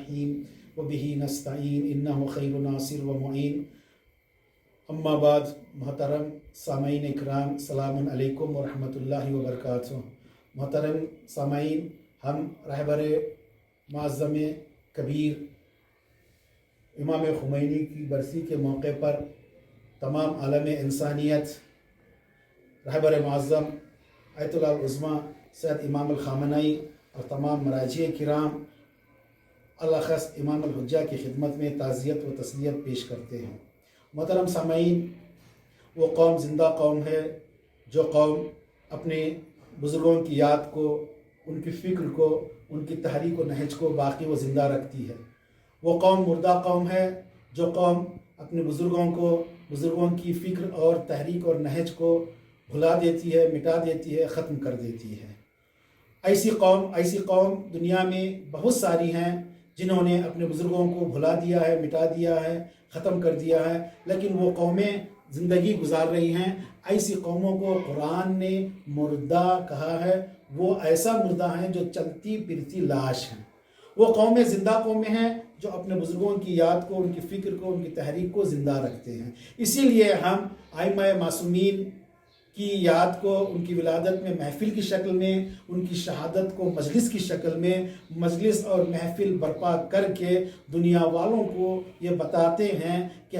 الرحیم وبہ نستعین انہ خیر ناصر و معین۔ اما بعد، محترم سامعین اکرام، السلام علیکم ورحمۃ اللہ وبرکاتہ۔ محترم سامعین، ہم رہبر معظم کبیر امام خمینی کی برسی کے موقع پر تمام عالم انسانیت، رہبر معظم آیت اللہ العظمیٰ سید امام الخامنئی اور تمام مراجع کرام الاخص امام الحجہ کی خدمت میں تعزیت و تسلیت پیش کرتے ہیں۔ محترم سامعین، وہ قوم زندہ قوم ہے جو قوم اپنے بزرگوں کی یاد کو، ان کی فکر کو، ان کی تحریک و نہج کو باقی و زندہ رکھتی ہے۔ وہ قوم مردہ قوم ہے جو قوم اپنے بزرگوں کی فکر اور تحریک اور نہج کو بھلا دیتی ہے، مٹا دیتی ہے، ختم کر دیتی ہے۔ ایسی قوم دنیا میں بہت ساری ہیں جنہوں نے اپنے بزرگوں کو بھلا دیا ہے، مٹا دیا ہے، ختم کر دیا ہے، لیکن وہ قومیں زندگی گزار رہی ہیں۔ ایسی قوموں کو قرآن نے مردہ کہا ہے۔ وہ ایسا مردہ ہیں جو چلتی پھرتی لاش ہیں۔ وہ قومیں زندہ قومیں ہیں جو اپنے بزرگوں کی یاد کو، ان کی فکر کو، ان کی تحریک کو زندہ رکھتے ہیں۔ اسی لیے ہم ائمہ معصومین کی یاد کو ان کی ولادت میں محفل کی شکل میں، ان کی شہادت کو مجلس کی شکل میں مجلس اور محفل برپا کر کے دنیا والوں کو یہ بتاتے ہیں کہ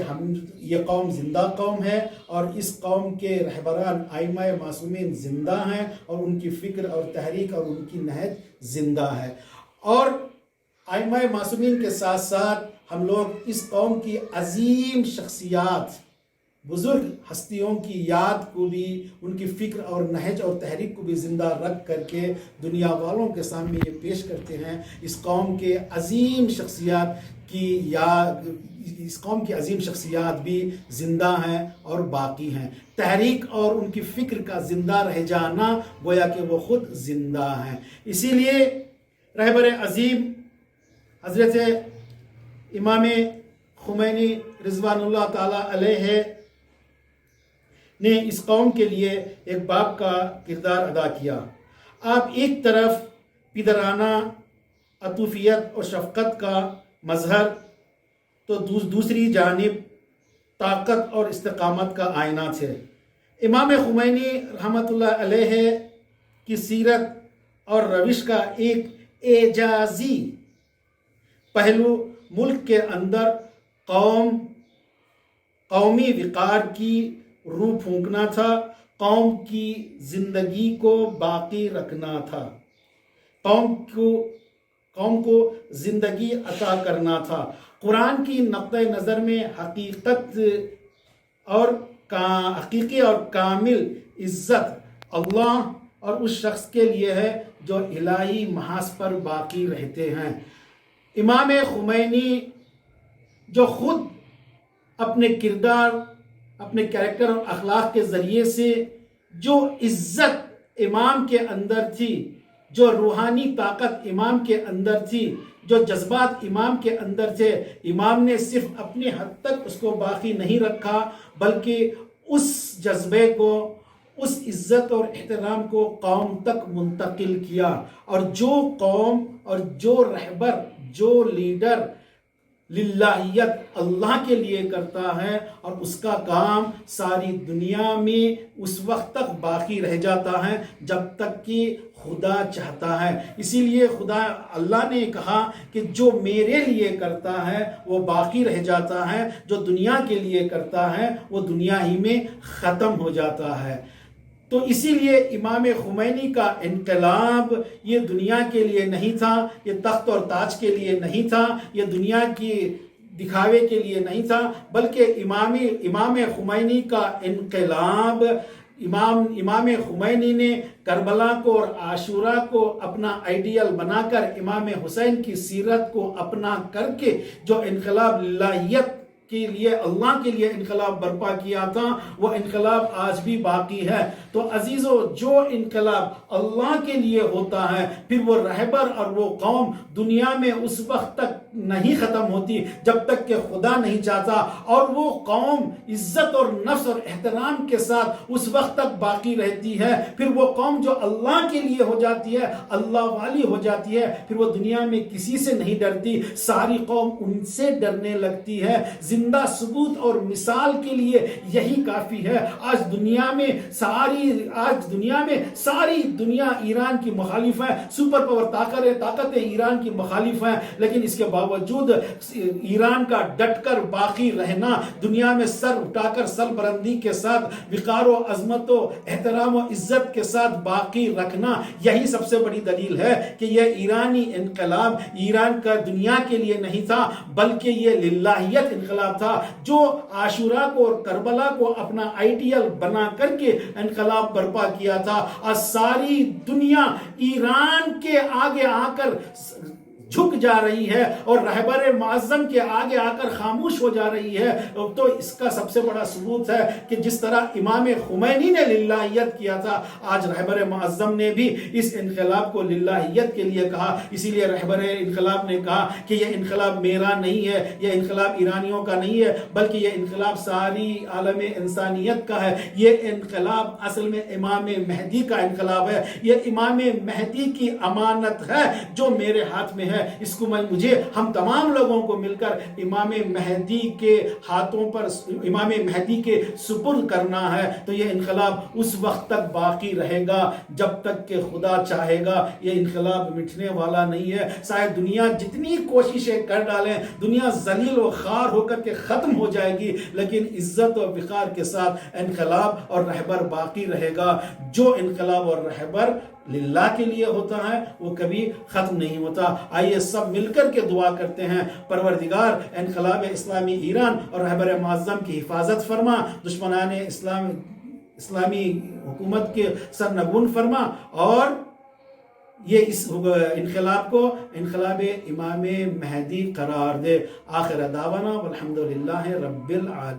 یہ قوم زندہ قوم ہے اور اس قوم کے رہبران ائمہ معصومین زندہ ہیں اور ان کی فکر اور تحریک اور ان کی نہج زندہ ہے۔ اور ائمہ معصومین کے ساتھ ساتھ ہم لوگ اس قوم کی عظیم شخصیات، بزرگ ہستیوں کی یاد کو بھی، ان کی فکر اور نہج اور تحریک کو بھی زندہ رکھ کر کے دنیا والوں کے سامنے یہ پیش کرتے ہیں۔ اس قوم کے عظیم شخصیات بھی زندہ ہیں اور باقی ہیں۔ تحریک اور ان کی فکر کا زندہ رہ جانا گویا کہ وہ خود زندہ ہیں۔ اسی لیے رہبر عظیم حضرت امام خمینی رضوان اللہ تعالیٰ علیہ نے اس قوم کے لیے ایک باپ کا کردار ادا کیا۔ آپ ایک طرف پدرانہ عطوفیت اور شفقت کا مظہر تو دوسری جانب طاقت اور استقامت کا آئینہ تھے۔ امام خمینی رحمۃ اللہ علیہ کی سیرت اور روش کا ایک اعجازی پہلو ملک کے اندر قومی وقار کی روح پھونکنا تھا، قوم کی زندگی کو باقی رکھنا تھا، قوم کو زندگی عطا کرنا تھا۔ قرآن کی نقطہ نظر میں حقیقی اور کامل عزت اللہ اور اس شخص کے لیے ہے جو الہی محاذ پر باقی رہتے ہیں۔ امام خمینی جو خود اپنے کردار، اپنے کریکٹر اور اخلاق کے ذریعے سے جو عزت امام کے اندر تھی، جو روحانی طاقت امام کے اندر تھی، جو جذبات امام کے اندر تھے، امام نے صرف اپنی حد تک اس کو باقی نہیں رکھا بلکہ اس جذبے کو، اس عزت اور احترام کو قوم تک منتقل کیا۔ اور جو قوم اور جو رہبر، جو لیڈر للہیت اللہ کے لیے کرتا ہے اور اس کا کام ساری دنیا میں اس وقت تک باقی رہ جاتا ہے جب تک کہ خدا چاہتا ہے۔ اسی لیے اللہ نے کہا کہ جو میرے لیے کرتا ہے وہ باقی رہ جاتا ہے، جو دنیا کے لیے کرتا ہے وہ دنیا ہی میں ختم ہو جاتا ہے۔ تو اسی لیے امام خمینی کا انقلاب یہ دنیا کے لیے نہیں تھا، یہ تخت اور تاج کے لیے نہیں تھا، یہ دنیا کی دکھاوے کے لیے نہیں تھا، بلکہ امام خمینی کا انقلاب، امام خمینی نے کربلا کو اور عاشوراء کو اپنا آئیڈیل بنا کر، امام حسین کی سیرت کو اپنا کر کے جو انقلاب للہیت کے لیے، اللہ کے لیے انقلاب برپا کیا تھا، وہ انقلاب آج بھی باقی ہے۔ تو عزیزو، جو انقلاب اللہ کے لیے ہوتا ہے پھر وہ رہبر اور وہ قوم دنیا میں اس وقت تک نہیں ختم ہوتی جب تک کہ خدا نہیں چاہتا، اور وہ قوم عزت اور نفس اور احترام کے ساتھ اس وقت تک باقی رہتی ہے۔ پھر وہ قوم جو اللہ کے لیے ہو جاتی ہے، اللہ والی ہو جاتی ہے، پھر وہ دنیا میں کسی سے نہیں ڈرتی، ساری قوم ان سے ڈرنے لگتی ہے۔ زندہ ثبوت اور مثال کے لیے یہی کافی ہے۔ آج دنیا میں ساری دنیا ایران کی مخالف ہے، سپر پاور طاقتیں ایران کی مخالف ہیں، لیکن اس کے باوجود ایران کا ڈٹ کر باقی رہنا، دنیا میں سر اٹھا کر سربلندی کے ساتھ وقار و عظمت و احترام و عزت کے ساتھ باقی رکھنا، یہی سب سے بڑی دلیل ہے کہ یہ ایرانی انقلاب ایران کا دنیا کے لیے نہیں تھا، بلکہ یہ للہیت انقلاب تھا، جو عاشورہ کو اور کربلا کو اپنا آئیڈیل بنا کر کے انقلاب برپا کیا تھا۔ اور ساری دنیا ایران کے آگے آ کر جھک جا رہی ہے اور رہبر معظم کے آگے آ کر خاموش ہو جا رہی ہے، تو اس کا سب سے بڑا ثبوت ہے کہ جس طرح امام خمینی نے للہیت کیا تھا، آج رہبر معظم نے بھی اس انقلاب کو للہیت کے لیے کہا۔ اسی لیے رہبر انقلاب نے کہا کہ یہ انقلاب میرا نہیں ہے، یہ انقلاب ایرانیوں کا نہیں ہے، بلکہ یہ انقلاب ساری عالم انسانیت کا ہے۔ یہ انقلاب اصل میں امام مہدی کا انقلاب ہے، یہ امام مہدی کی امانت ہے جو میرے ہاتھ میں ہے۔ اس کو ہم تمام لوگوں کو مل کر امام مہدی کے ہاتھوں پر، امام مہدی کے سپرد کرنا ہے۔ تو یہ انقلاب اس وقت تک باقی رہے گا جب تک کہ خدا چاہے گا، یہ انقلاب مٹنے والا نہیں ہے۔ شاید دنیا جتنی کوششیں کر ڈالیں، دنیا ذلیل و خوار ہو کر کے ختم ہو جائے گی، لیکن عزت و وقار کے ساتھ انقلاب اور رہبر باقی رہے گا۔ جو انقلاب اور رہبر للہ کے لیے ہوتا ہے وہ کبھی ختم نہیں ہوتا۔ آئیے سب مل کر کے دعا کرتے ہیں، پروردگار انقلاب اسلامی ایران اور رہبر معظم کی حفاظت فرما، دشمنان اسلامی حکومت کے سرنگون فرما، اور یہ اس انقلاب کو انقلاب امام مہدی قرار دے۔ آخر دعوانا والحمدللہ رب العالمین۔